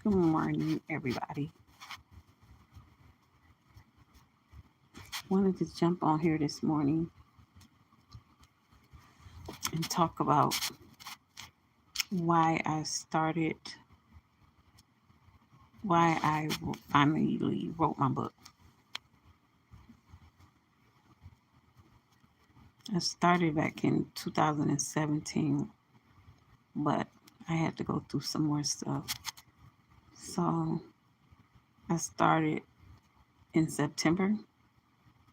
Good morning, everybody. Wanted to jump on here this morning and talk about why I started, why I finally wrote my book. I started back in 2017, but I had to go through some more stuff. So I started in September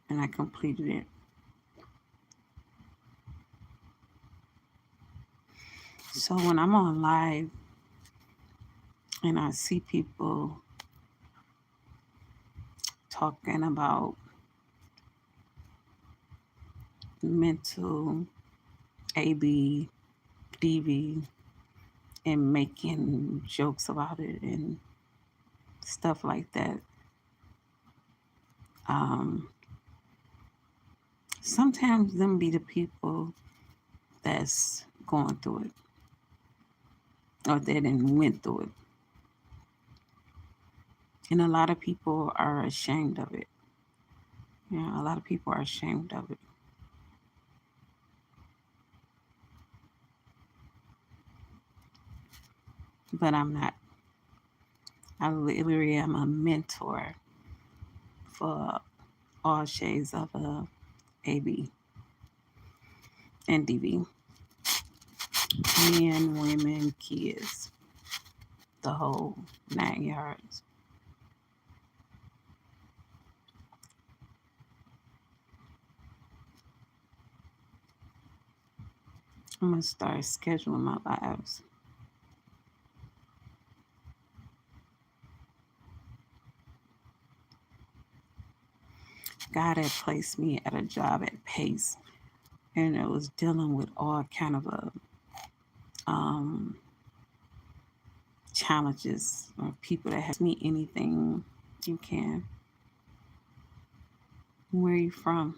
and I completed it. So when I'm on live and I see people talking about mental AB, DV, and making jokes about it and stuff like that. Um, Sometimes them be the people that's going through it or that didn't went through it. And a lot of people are ashamed of it. A lot of people are ashamed of it. But I'm not. I literally am a mentor for all shades of AB and DV. Men, women, kids, the whole 9 yards. I'm going to start scheduling my lives. God had placed me at a job at Pace, and it was dealing with all kind of um, challenges or people that has me anything you can. Where are you from?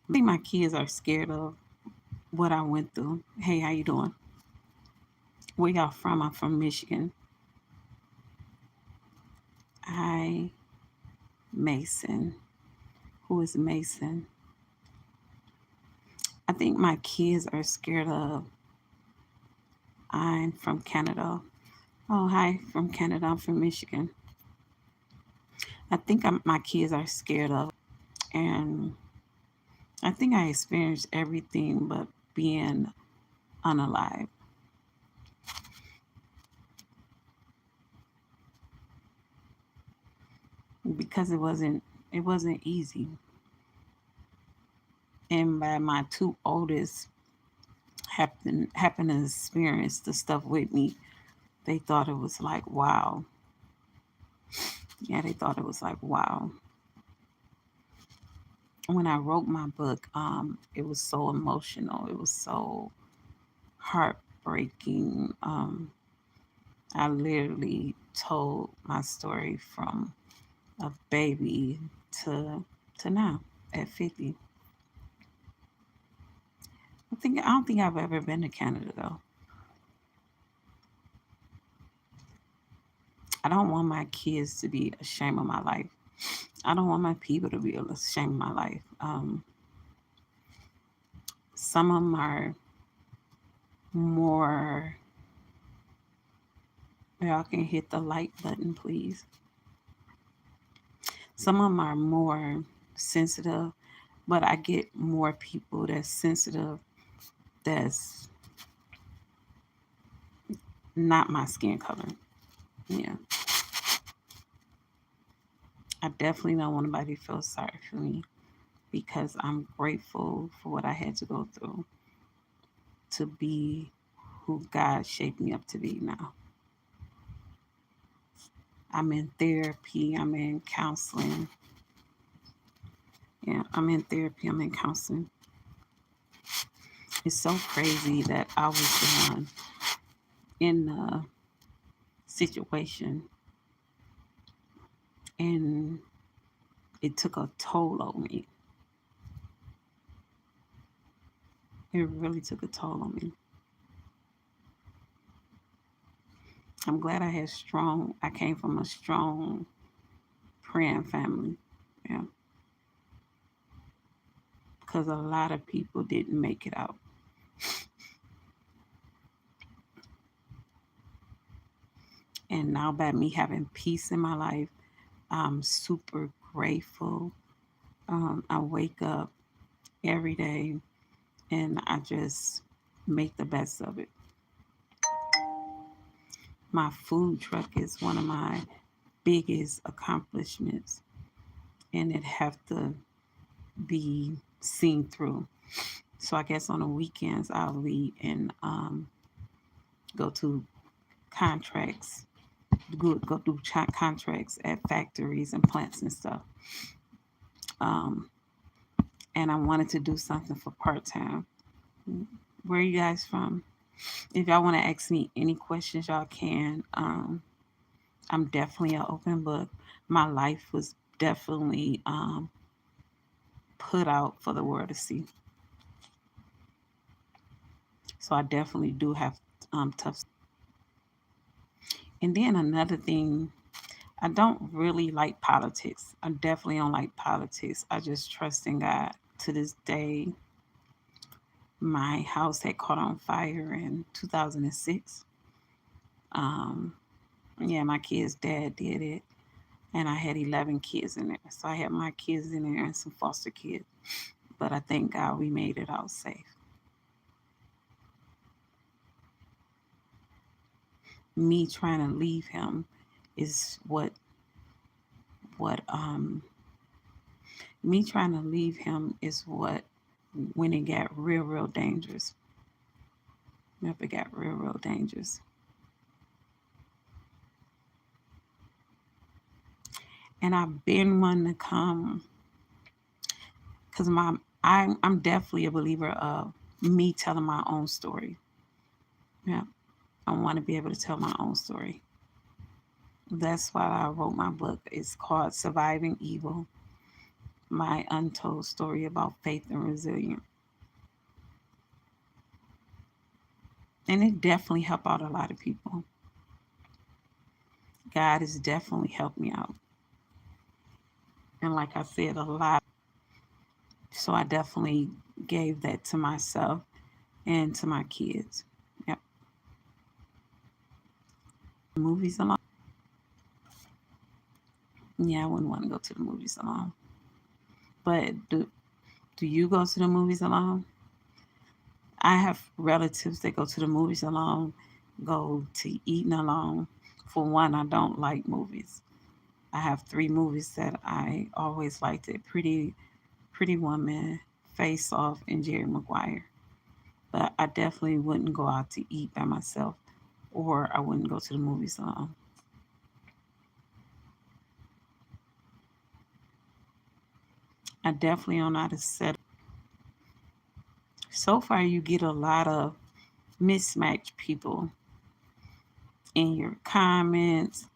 I think my kids are scared of what I went through. Hey, how you doing? Where y'all from? I'm from Michigan. Hi, Mason. Who is Mason? I think my kids are scared of I'm from Canada. Oh, hi, from Canada. I'm from Michigan. I think my kids are scared of, and I think I experienced everything but being unalive. Because it wasn't easy. And by my two oldest happened to experience the stuff with me, they thought it was like wow. Yeah, they thought it was like wow. When I wrote my book, it was so emotional. It was so heartbreaking. I literally told my story from a baby to now at 50. I don't think I've ever been to Canada though. I don't want my kids to be ashamed of my life. I don't want my people to be ashamed of my life. Some of them are more. Y'all can hit the like button, please. Some of them are more sensitive, but I get more people that's sensitive that's not my skin color. Yeah. I definitely don't want anybody to feel sorry for me because I'm grateful for what I had to go through to be who God shaped me up to be now. I'm in therapy, I'm in counseling. Yeah, I'm in therapy, I'm in counseling. It's so crazy that I was the one in the situation and it took a toll on me. It really took a toll on me. I'm glad I came from a strong praying family. Yeah. Because a lot of people didn't make it out. And now, by me having peace in my life, I'm super grateful. I wake up every day and I just make the best of it. My food truck is one of my biggest accomplishments, and it have to be seen through. So I guess on the weekends I'll lead and go to contracts, go do contracts at factories and plants and stuff. Um, and I wanted to do something for part time. Where are you guys from? If y'all want to ask me any questions, y'all can. I'm definitely an open book. My life was definitely put out for the world to see. So I definitely do have tough. And then another thing, I don't really like politics. I definitely don't like politics. I just trust in God. To this day, my house had caught on fire in 2006. Um, yeah, my kid's dad did it, and I had 11 kids in there. So I had my kids in there and some foster kids. But I thank God we made it out safe. Me trying to leave him is what me trying to leave him is what when it got real dangerous. If it got real dangerous. And I've been wanting to come because I'm definitely a believer of me telling my own story. Yeah, I want to be able to tell my own story. That's why I wrote my book. It's called Surviving Evil: My Untold Story About Faith and Resilience. And it definitely helped out a lot of people. God has definitely helped me out. And like I said, a lot. So I definitely gave that to myself and to my kids. Yep. Movies alone. Yeah, I wouldn't want to go to the movies alone. But do you go to the movies alone? I have relatives that go to the movies alone, go to eating alone. For one, I don't like movies. I have three movies that I always liked: it Pretty Woman, Face Off, and Jerry Maguire. But I definitely wouldn't go out to eat by myself, or I wouldn't go to the movies alone. I definitely don't know how to set. So far, you get a lot of mismatched people in your comments.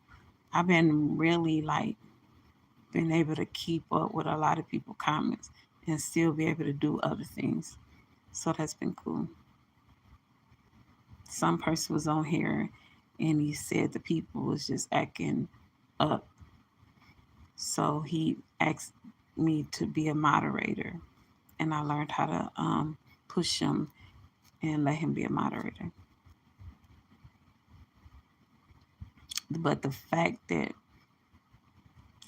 I've been really like been able to keep up with a lot of people comments and still be able to do other things. So that's been cool. Some person was on here and he said the people was just acting up. So he asked me to be a moderator, and I learned how to push him and let him be a moderator. But the fact that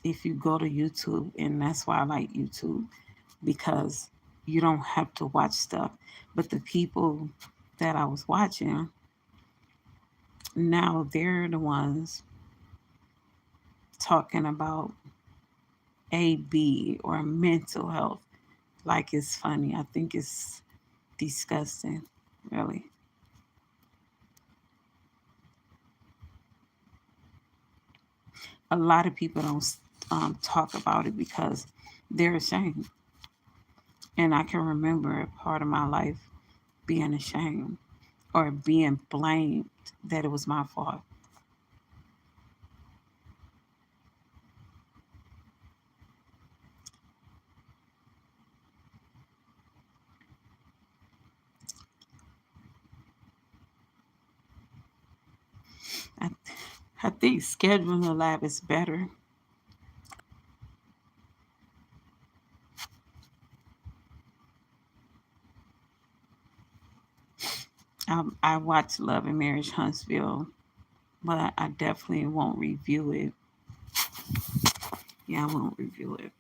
if you go to YouTube, and that's why I like YouTube, because you don't have to watch stuff. But the people that I was watching, now they're the ones talking about AB or mental health like it's funny. I think it's disgusting, really. A lot of people don't talk about it because they're ashamed. And I can remember a part of my life being ashamed or being blamed that it was my fault. I think scheduling a lab is better. I watched Love and Marriage Huntsville, but I definitely won't review it. Yeah, I won't review it.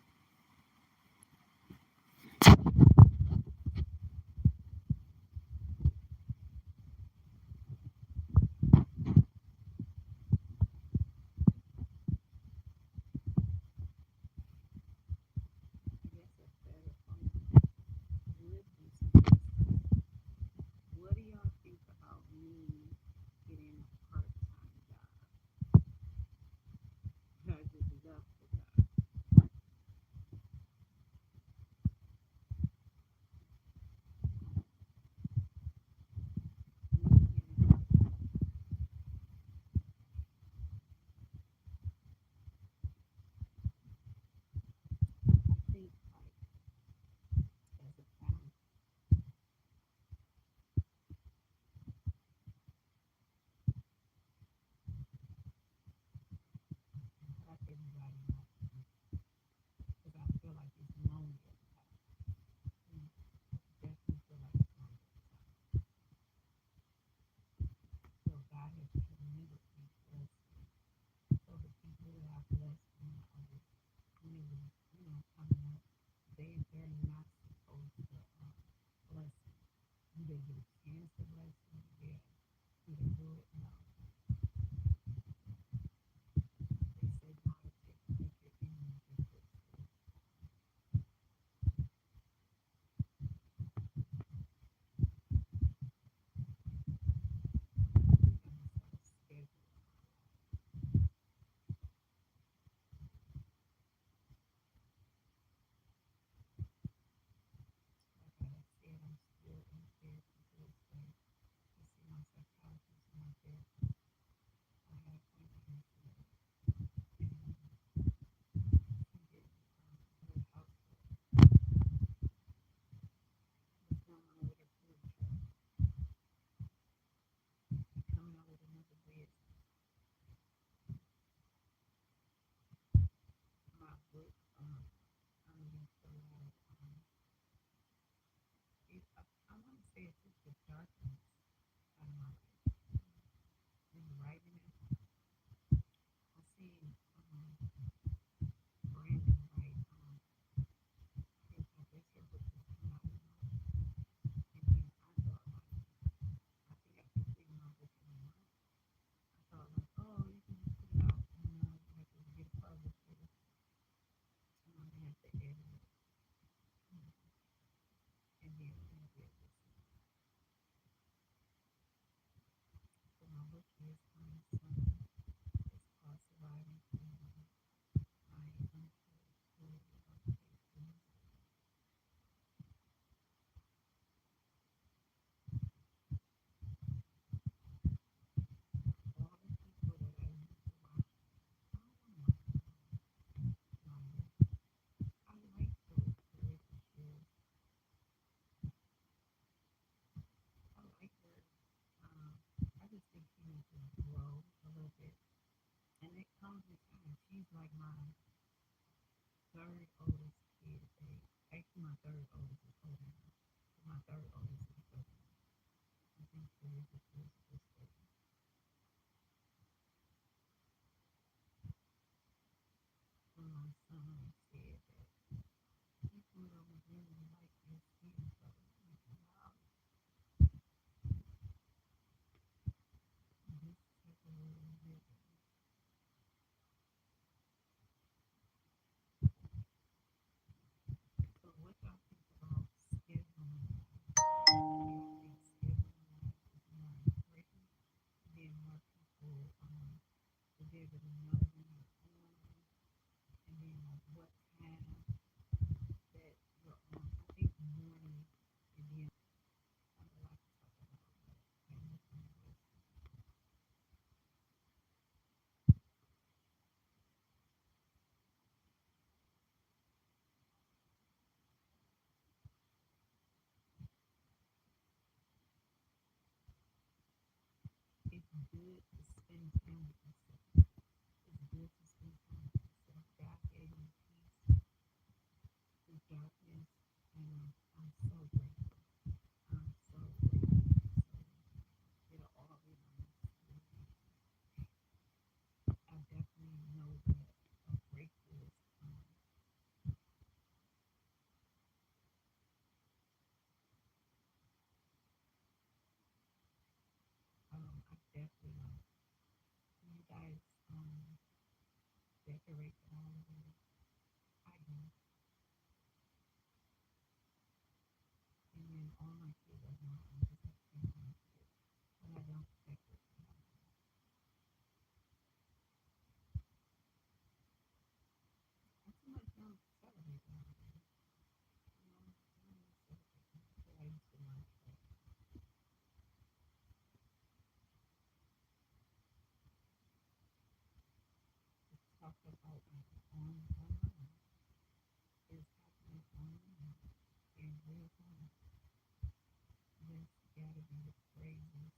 What do y'all think about me getting a part-time job? I just love the job. I think like as a parent, like everybody else, because I feel like it's lonely at the time. Mm, definitely feel like it's lonely at the time. So God has tremendously blessed me. So the people that I've blessed me are really, coming up. They're not supposed to bless me. Do they get a chance to bless me? Yeah. Do they do it? No. They say God will take your enemies your footstool. I think I'm gonna start scheduling my life. Like I said, I'm still in therapy to this day. I see my psychologist and my therapist. I had an appointment yesterday, and she did her house what's going on with her food truck. She's coming out with another business. My book, I'm used to a lot of, I want to say it's just the darkness out of my life. In writing it, I seen Brandon write, I guess her book was coming out in March. And then I thought, like, I think I completed my book in a month. I thought, like, oh, you can just put it out. You have to get it published. They have to edit it. um, And then it'll be able to see. So my book is coming soon. It's called Surviving Freedom. My untold story of faithfulness. All the people that I used to watch, I don't want to my I like those courageous shares. I like her. I just think she needs to grow a little bit. And it comes with time. She's like my third oldest kid. Actually, my third oldest is older now. But my third oldest is younger. I think she is the first sister. So my son said that people don't really like your skin color. I'm like, wow, this type of world we live in. So what y'all think about scheduling life? Do y'all think scheduling life is more important than more people to be able to know when you're on, and then like what time that you're on? I think morning and then I have a lot to talk about, but I know somebody else. It's good to spend time with yourself. It's good to spend time with yourself. God gave me peace through darkness, and I'm so grateful. I'm so grateful. So it'll all be nice. I definitely know that a breakthrough is coming. I definitely know. You guys decorate the holiday. I don't. And then all my kids are not. I just have 10 kids. But I don't decorate the holiday. I too much don't celebrate the holiday. You know, I don't really celebrate them. I feel I used to much, but it's talked about like online. It's happening online in real time. This gotta be the craziest.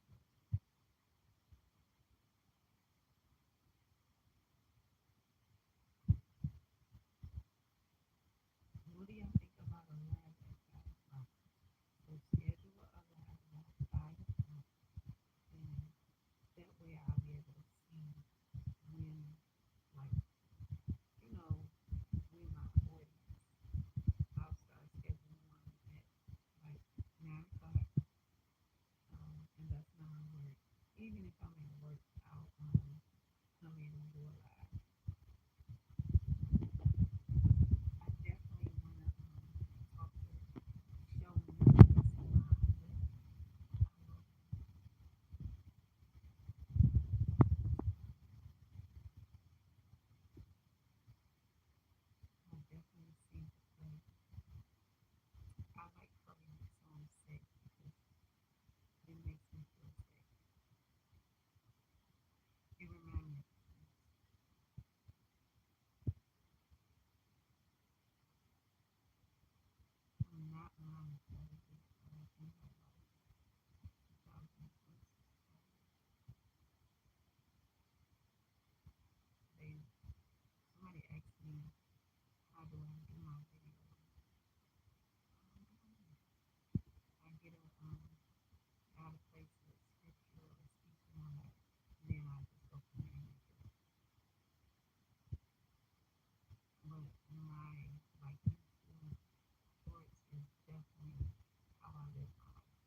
What do y'all think about a live at 5 o'clock? So schedule a live at 5 o'clock, and that way I'll be able to see when, like, you know, when my audience. I'll start scheduling one at like 9 o'clock, and that's not my work. Even if I'm at work, I'll come in and do a live. I definitely want to talk to show me some live. I definitely see the play. I like playing the song safe because it makes me feel safe. It reminds me I'm not on television in my life. 2006. They somebody asked me how do I do my videos. I get a out of place with scripture or speaking on that, then I just go from there and make it. But my like YouTube shorts is definitely how I live my life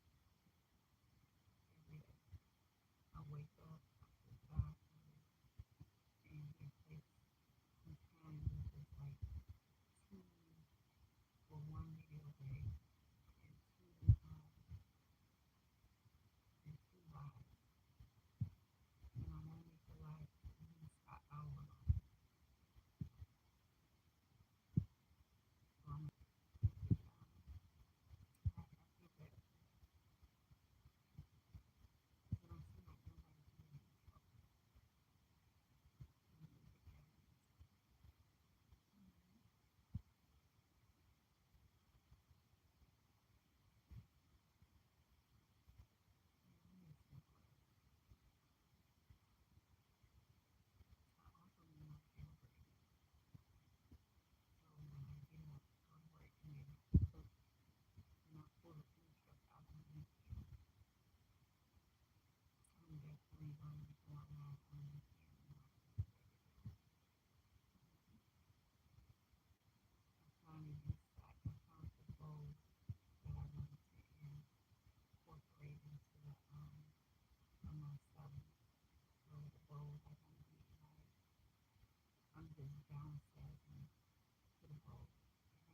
every day. I wake up, I put God first, and it takes some time to just like two for one video a day and two lives. And I want to make the live at least an hour long. So I'm gonna sit down. I feel better when I see like nobody's really talking. I'm gonna get that. I also need my calibrated. So when I get up from work and then I cook and I pull the food truck out on weekend, I'm definitely going to be going live on weekend and not just every day. I finally decide I found the goals that I wanted to incorporate into the on my selling. So the bowls are gonna be like I'm just downsizing to the bowls.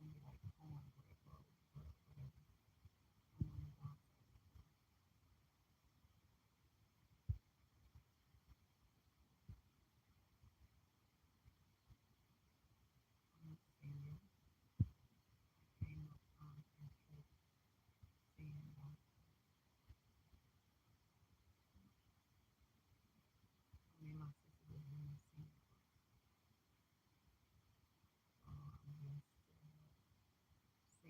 They're gonna be like cornbread bowls, but whatever. I'm gonna downsize to them. I'm a singer. I came up in church singing gospel. I mean, my sister was in the singing group, so I'm used to singing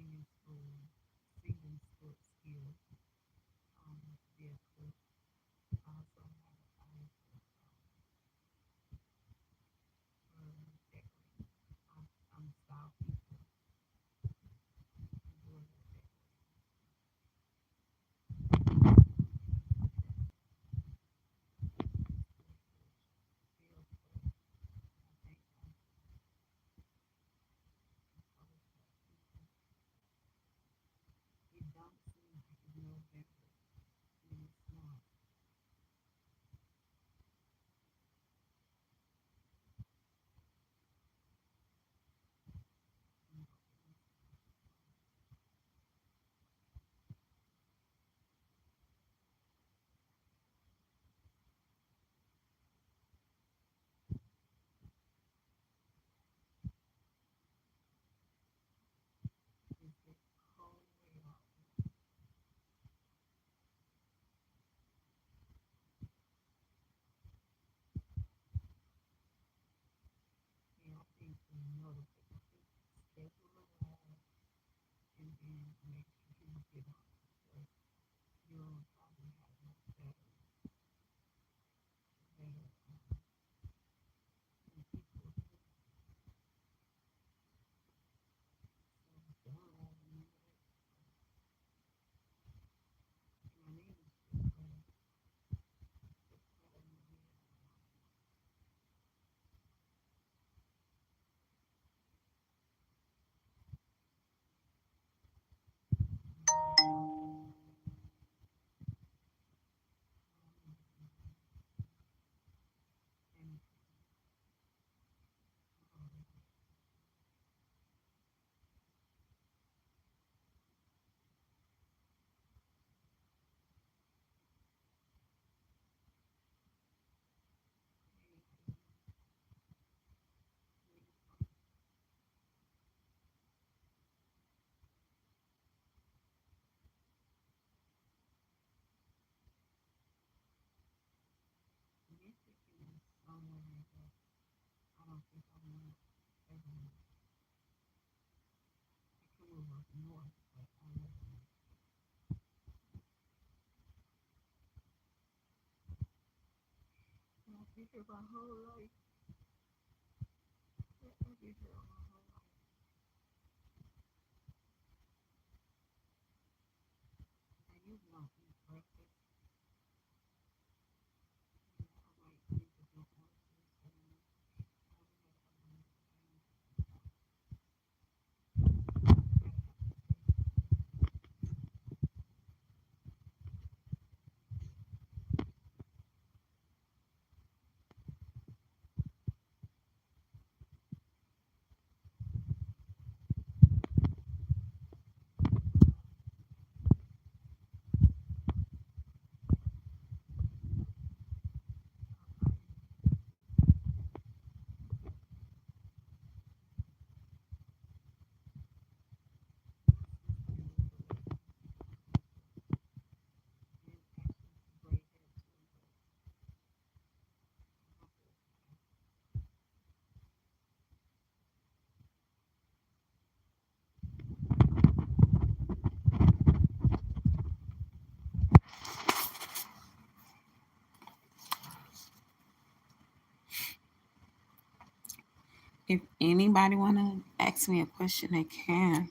If anybody wanna ask me a question, they can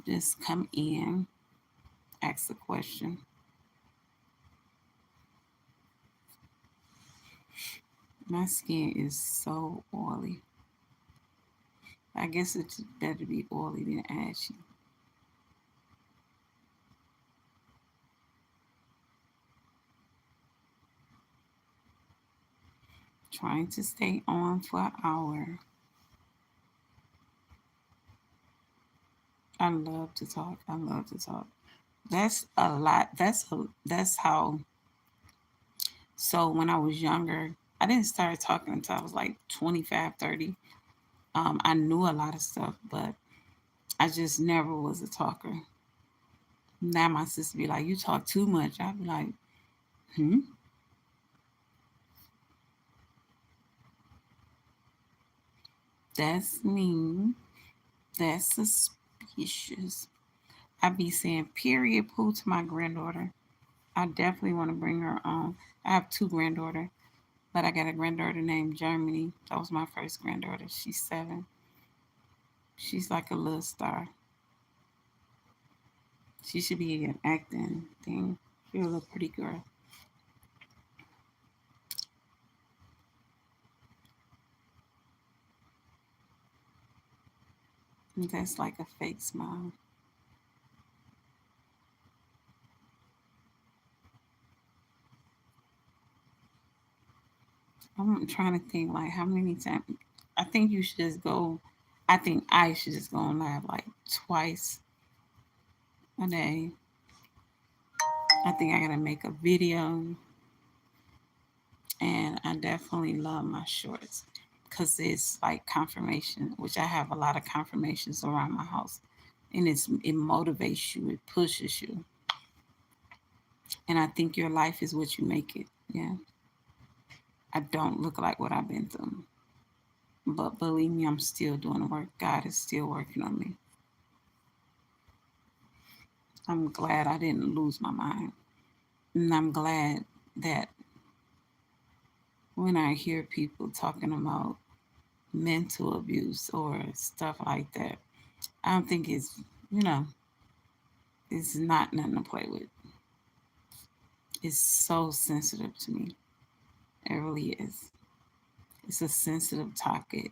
just come in, ask a question. My skin is so oily. I guess it's better to be oily than ashy. Trying to stay on for an hour. I love to talk. I love to talk. That's a lot. That's how. So when I was younger, I didn't start talking until I was like 25, 30. I knew a lot of stuff, but I just never was a talker. Now my sister be like, "You talk too much." I'd be like, "Hmm, that's mean. That's suspicious." I be saying period poo to my granddaughter. I definitely want to bring her on. I have two granddaughters, but I got a granddaughter named Germany. That was my first granddaughter. She's 7. She's like a little star. She should be an acting thing. She's a little pretty girl. And that's like a fake smile. I'm trying to think like how many times. I think you should just go. I think I should just go on live like twice a day. I think I gotta make a video, and I definitely love my shorts because it's like confirmation, which I have a lot of confirmations around my house, and it motivates you, it pushes you, and I think your life is what you make it. Yeah, I don't look like what I've been through, but believe me, I'm still doing the work. God is still working on me. I'm glad I didn't lose my mind. And I'm glad that when I hear people talking about mental abuse or stuff like that, I don't think you know, it's not nothing to play with. It's so sensitive to me. It really is. It's a sensitive topic.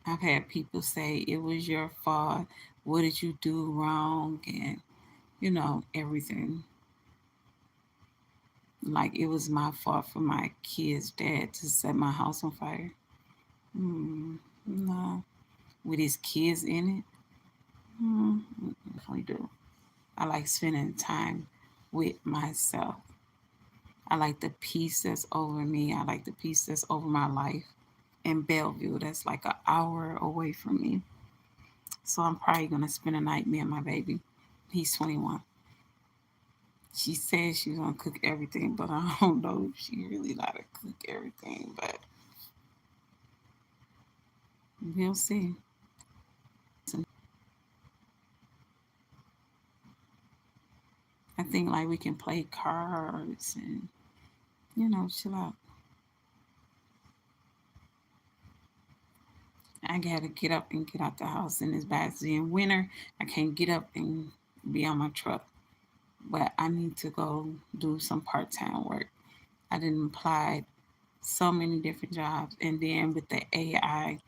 I've had people say it was your fault. What did you do wrong? And everything. Like it was my fault for my kid's dad to set my house on fire. No, with his kids in it. Definitely do. I like spending time with myself. I like the peace that's over me. I like the peace that's over my life. In Bellevue, that's like an hour away from me. So I'm probably gonna spend a night, me and my baby. He's 21. She says she's gonna cook everything, but I don't know if she really know how to cook everything. But we'll see. I think like we can play cards and chill out. I gotta get up and get out the house in this bad in winter. I can't get up and be on my truck, but I need to go do some part-time work. I didn't apply so many different jobs, and then with the AI,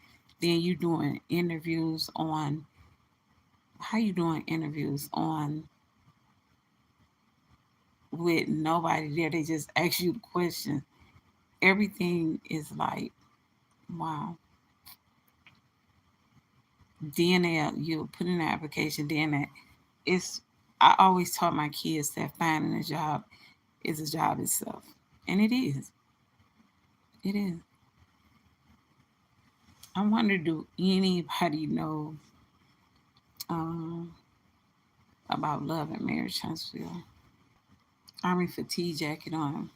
then you doing interviews on how you doing interviews on with nobody there. They just ask you the question. Everything is like, wow. DNA, you put in an application, DNA. It's I always taught my kids that finding a job is a job itself. And it is. It is. I wonder, do anybody know um, about love and marriage, Huntsville? Army fatigue jacket on.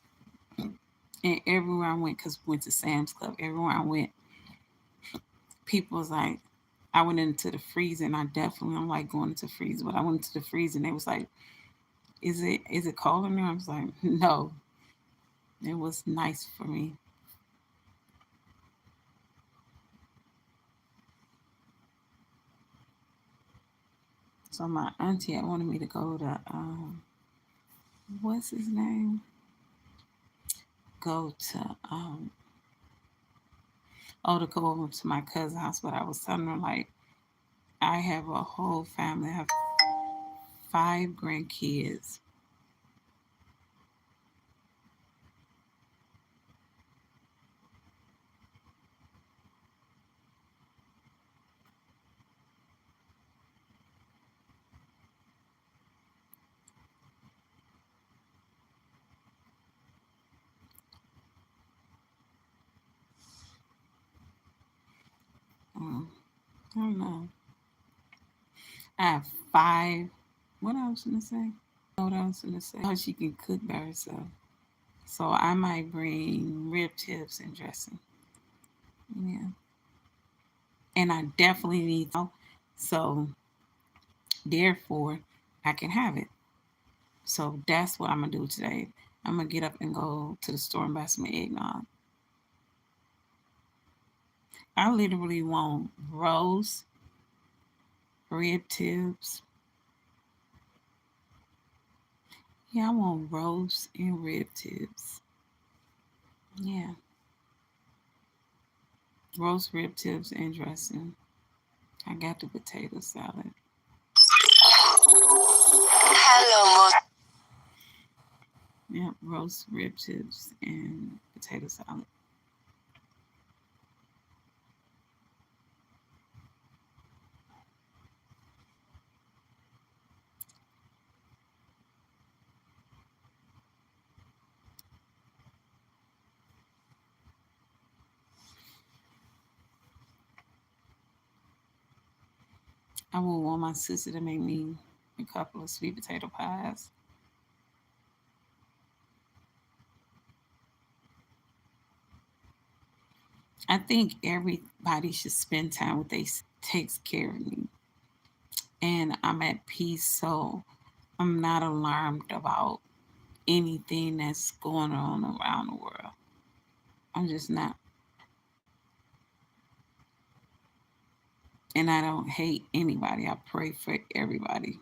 And everywhere I went, because we went to Sam's Club, everywhere I went, people was like, I went into the freezer, and I definitely don't like going into the freezer, but I went into the freezer, and they was like, is it cold in there? I was like, no. It was nice for me. So my auntie had wanted me to go to what's his name? Go to to go over to my cousin's house, but I was telling her like I have a whole family. I have 5 grandkids. Um, I don't know. I have 5. What else gonna say? What else gonna say? Oh, she can cook by herself. So I might bring rib tips and dressing. Yeah, and I definitely need. So therefore, I can have it. So that's what I'm gonna do today. I'm gonna get up and go to the store and buy some eggnog. I literally want roast, rib tips. Yeah, I want roast and rib tips. Yeah, roast, rib tips, and dressing. I got the potato salad. Hello, yeah, roast, rib tips, and potato salad. I would want my sister to make me a couple of sweet potato pies. I think everybody should spend time with they takes care of me, and I'm at peace, so I'm not alarmed about anything that's going on around the world. I'm just not. And I don't hate anybody. I pray for everybody.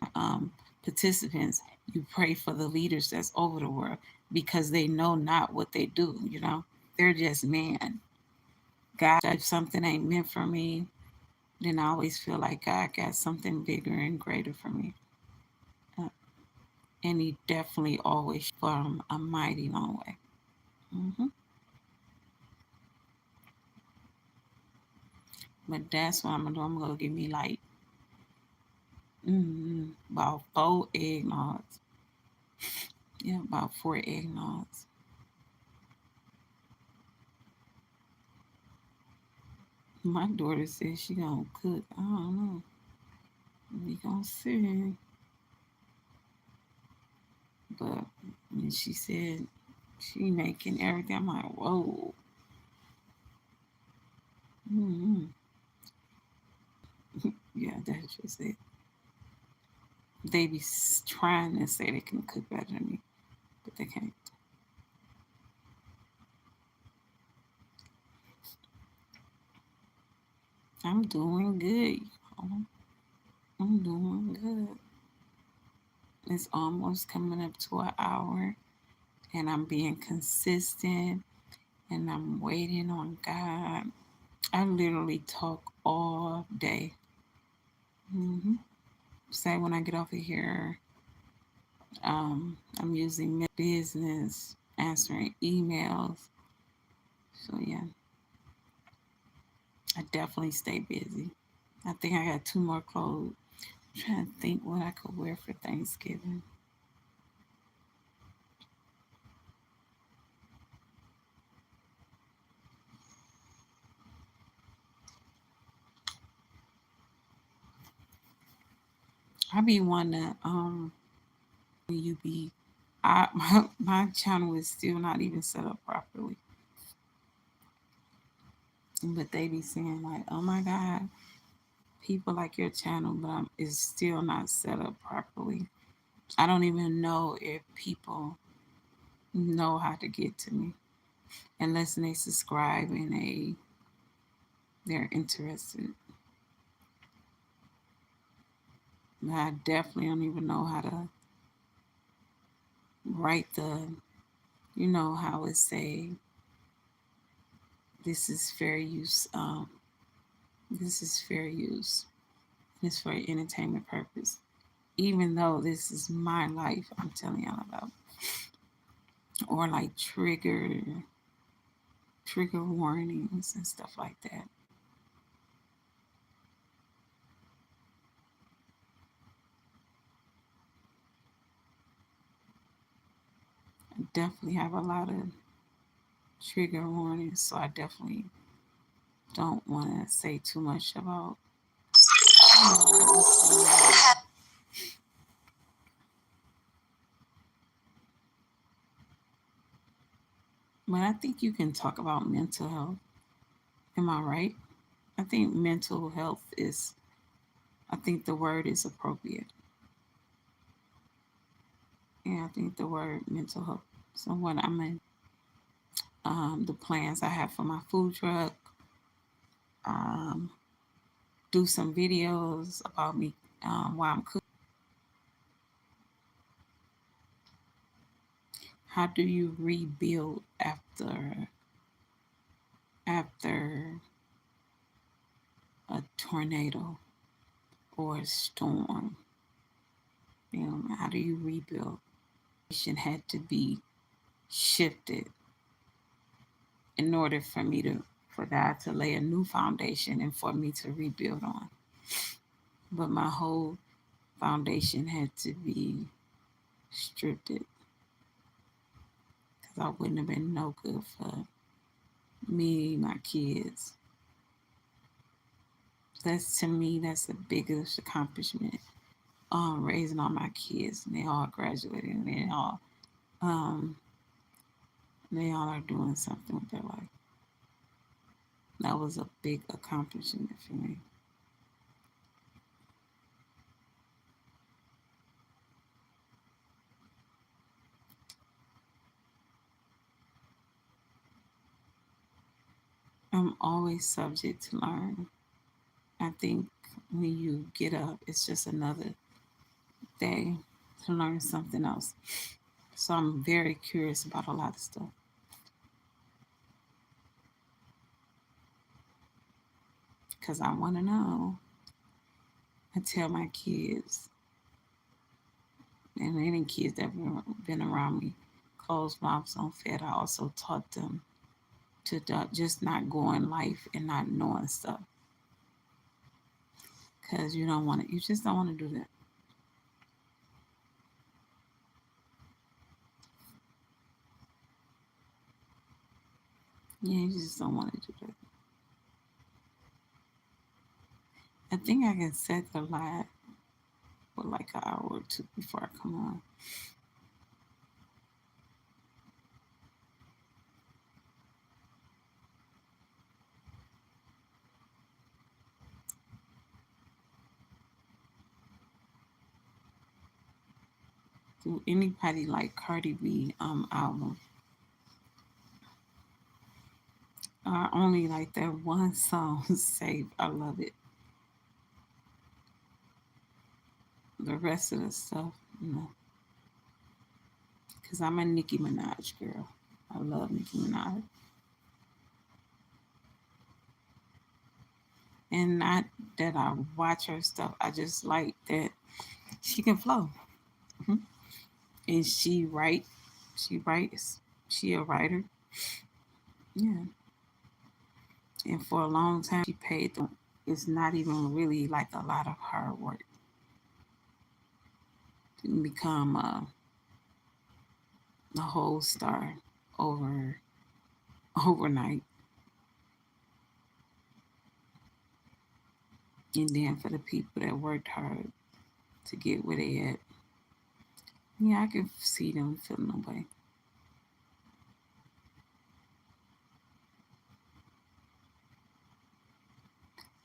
Participants, you pray for the leaders that's over the world because they know not what they do, you know. They're just man. God, if something ain't meant for me, then I always feel like God got something bigger and greater for me. Uh, and he definitely always from a mighty long way. Hmm. But that's what I'm gonna do. I'm gonna give me like about 4 eggnogs. Yeah, about 4 eggnogs. My daughter says she gonna cook. I don't know. We gonna see. But when she said she making everything, I'm like, whoa. Mm-hmm. Yeah, that's just it. They be trying to say they can cook better than me, but they can't. I'm doing good. Y'all. I'm doing good. It's almost coming up to an hour, and I'm being consistent, and I'm waiting on God. I literally talk all day. Say when I get off of here, I'm using business, answering emails. So yeah, I definitely stay busy. I think I got 2 more clothes. I'm trying to think what I could wear for Thanksgiving. I be one that you be my channel is still not even set up properly. But they be saying like, oh my God, people like your channel, but it's still not set up properly. I don't even know if people know how to get to me unless they subscribe and they're interested. But I definitely don't even know how to write you know how it say this is fair use. This is fair use. It's for entertainment purpose. Even though this is my life, I'm telling y'all about, or like trigger warnings and stuff like that. I definitely have a lot of trigger warnings, so I definitely don't want to say too much about. But I think you can talk about mental health. Am I right? I think mental health is. I think the word is appropriate. Yeah, I think the word mental health. So what I'm in, the plans I have for my food truck, um, do some videos about me while I'm cooking. How do you rebuild after a tornado or a storm? You know, how do you rebuild? It had to be shifted in order for God to lay a new foundation and for me to rebuild on. But my whole foundation had to be stripped because I wouldn't have been no good for me, my kids. That's to me, that's the biggest accomplishment. Raising all my kids, and they all graduated, and um, they all are doing something with their life. That was a big accomplishment for me. I'm always subject to learn. I think when you get up, it's just another day to learn something else. So I'm very curious about a lot of stuff because I want to know. I tell my kids and any kids that have been around me, closed mouths on fed. I also taught them to just not go in life and not knowing stuff because you don't want to. You just don't want to do that. Yeah, you just don't want to do that. I think I can set the light for like an hour or two before I come on. Do anybody like Cardi B album? Only like that one song, Save. I love it. The rest of the stuff, you know, because I'm a Nicki Minaj girl. I love Nicki Minaj. And not that I watch her stuff, I just like that she can flow. Mhm. And she writes, she a writer. Yeah. And for a long time, she paid them. It's not even really like a lot of hard work to become a whole star over overnight. And then for the people that worked hard to get where they at, yeah, I can see them feeling away.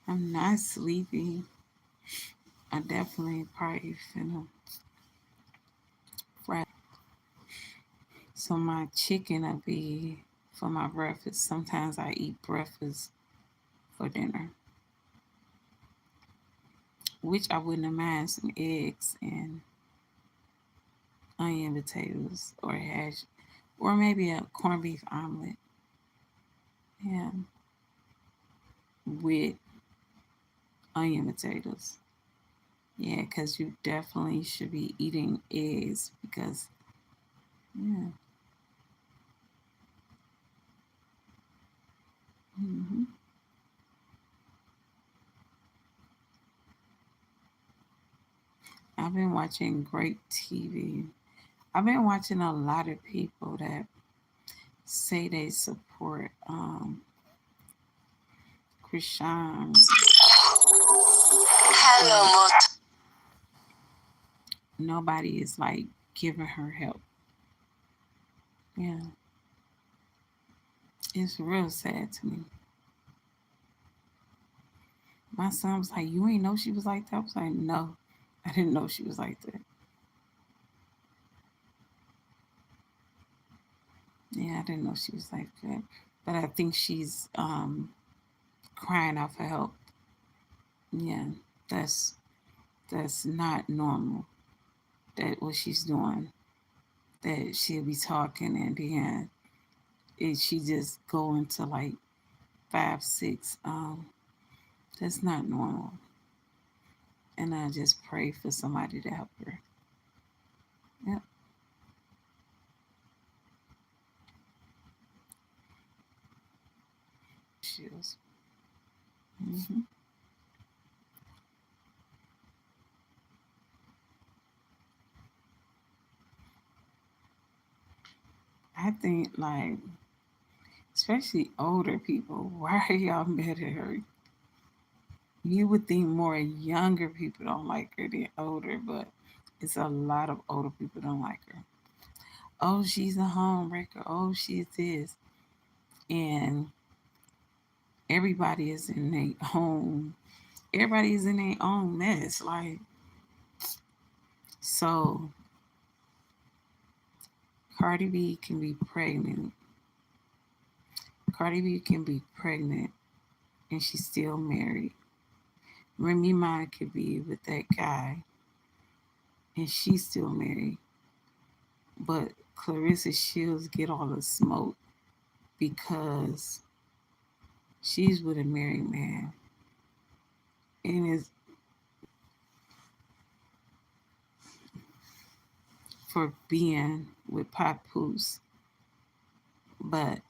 I'm not sleepy. I definitely probably finna fry. So my chicken will be for my breakfast. Sometimes I eat breakfast for dinner, which I wouldn't mind some eggs and onion potatoes or hash, or maybe a corned beef omelet. Yeah, with onion potatoes. Yeah, because you definitely should be eating eggs because, yeah. hmm I've been watching great TV. I've been watching a lot of people that say they support Krishan, but nobody is like giving her help. Yeah, it's real sad to me. My son was like, "You ain't know she was like that." I was like, "No, I didn't know she was like that." Yeah, I didn't know she was like that. But I think she's crying out for help. Yeah, that's that's not normal. That what she's doing. That she'll be talking and then she just go into like 5, 6. That's not normal. And I just pray for somebody to help her. Yep, she is. hmm I think like especially older people. Why are y'all mad at her? You would think more younger people don't like her than older, but it's a lot of older people don't like her. Oh, she's a homewrecker. Oh, she's this. And Everybody is in their own. Everybody is in their own mess. Like so, Cardi B can be pregnant. Cardi B can be pregnant, and she's still married. Remy Ma could be with that guy, and she's still married. But Clarissa Shields get all the smoke because she's with a married man and is for being with Papoose. But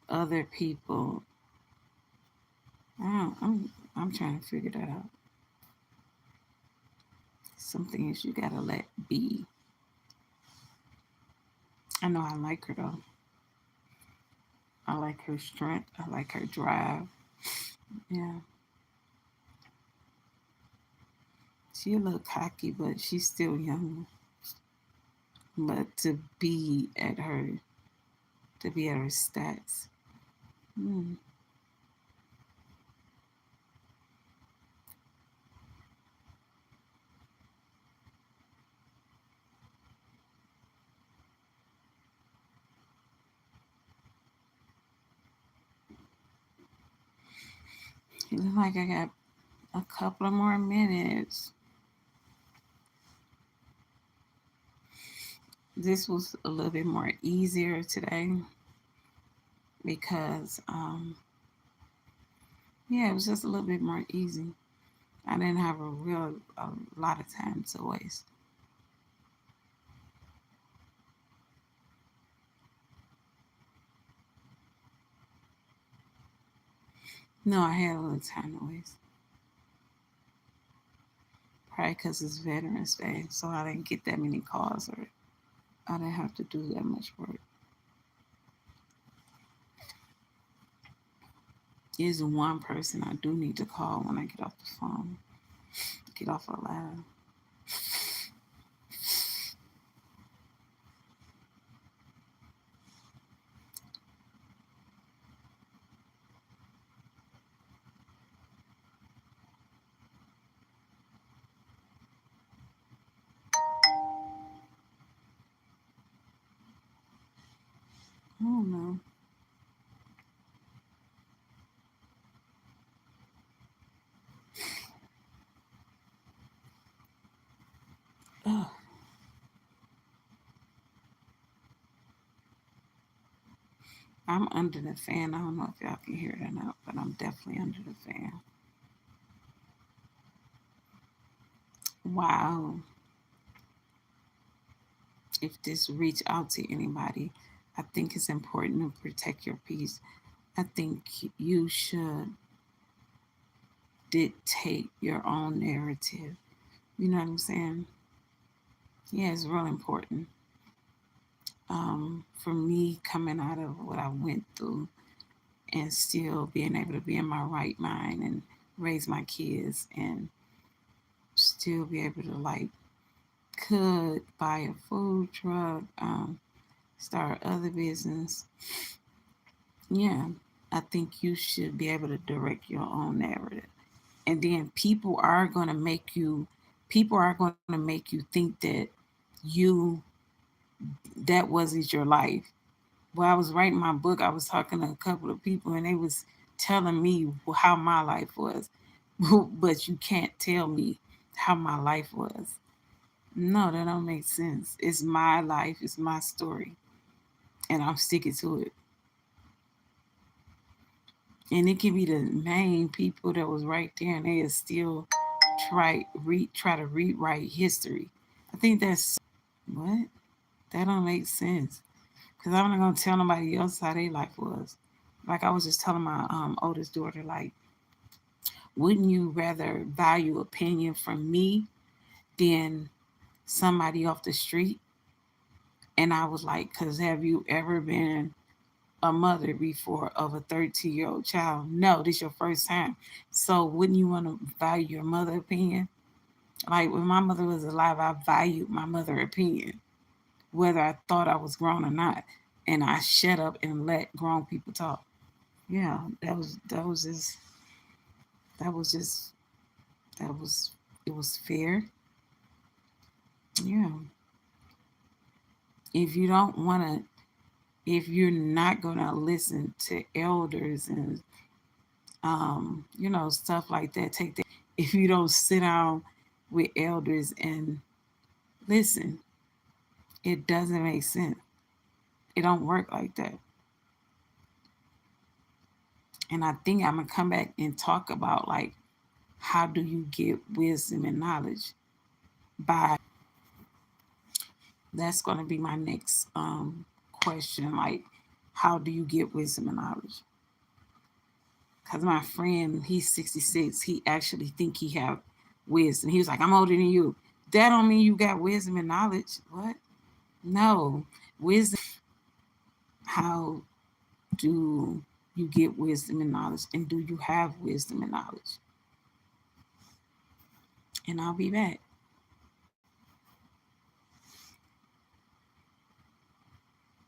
other people, I don't, I'm trying to figure that out. Some things you gotta let be. I know I like her though. I like her strength. I like her drive. Yeah, she a little cocky, but she's still young. But to be at her stats, mm, it looks like I got a couple of more minutes. This was a little bit more easier today because yeah, it was just a little bit more easy. I didn't have a lot of time to waste. No, I had a little time to waste. Probably because it's Veterans Day, so I didn't get that many calls, or I didn't have to do that much work. There's one person I do need to call when I get off the phone, get off a live. I don't know. Ugh, I'm under the fan. I don't know if y'all can hear it or not, but I'm definitely under the fan. Wow. If this reach out to anybody, I think it's important to protect your peace. I think you should dictate your own narrative. You know what I'm saying? Yeah, it's real important. For me, coming out of what I went through and still being able to be in my right mind and raise my kids and still be able to like could buy a food truck, start other business. Yeah, I think you should be able to direct your own narrative. And then people are going to make you think that you that wasn't your life. While I was writing my book, I was talking to a couple of people and they was telling me how my life was. But you can't tell me how my life was. No, that don't make sense. It's my life, it's my story, and I'm sticking to it. And it can be the main people that was right there, and they still try to rewrite history. I think that's what that don't make sense because I'm not gonna tell nobody else how their life was. Like I was just telling my oldest daughter, like, wouldn't you rather value opinion from me than somebody off the street? And I was like, because have you ever been a mother before of a 13-year-old child? No, this is your first time. So wouldn't you want to value your mother opinion? Like when my mother was alive, I valued my mother opinion, whether I thought I was grown or not. and I shut up and let grown people talk. Yeah, that was just that was just that was it was fair. Yeah. If you don't want to, if you're not gonna listen to elders and stuff like that, take that. If you don't sit down with elders and listen, it doesn't make sense. It don't work like that. And I think I'm gonna come back and talk about like how do you get wisdom and knowledge by that's gonna be my next question. Like, how do you get wisdom and knowledge? Because my friend, he's 66, he actually think he have wisdom. He was like, I'm older than you. That don't mean you got wisdom and knowledge. What? No. Wisdom. How do you get wisdom and knowledge? And do you have wisdom and knowledge? And I'll be back.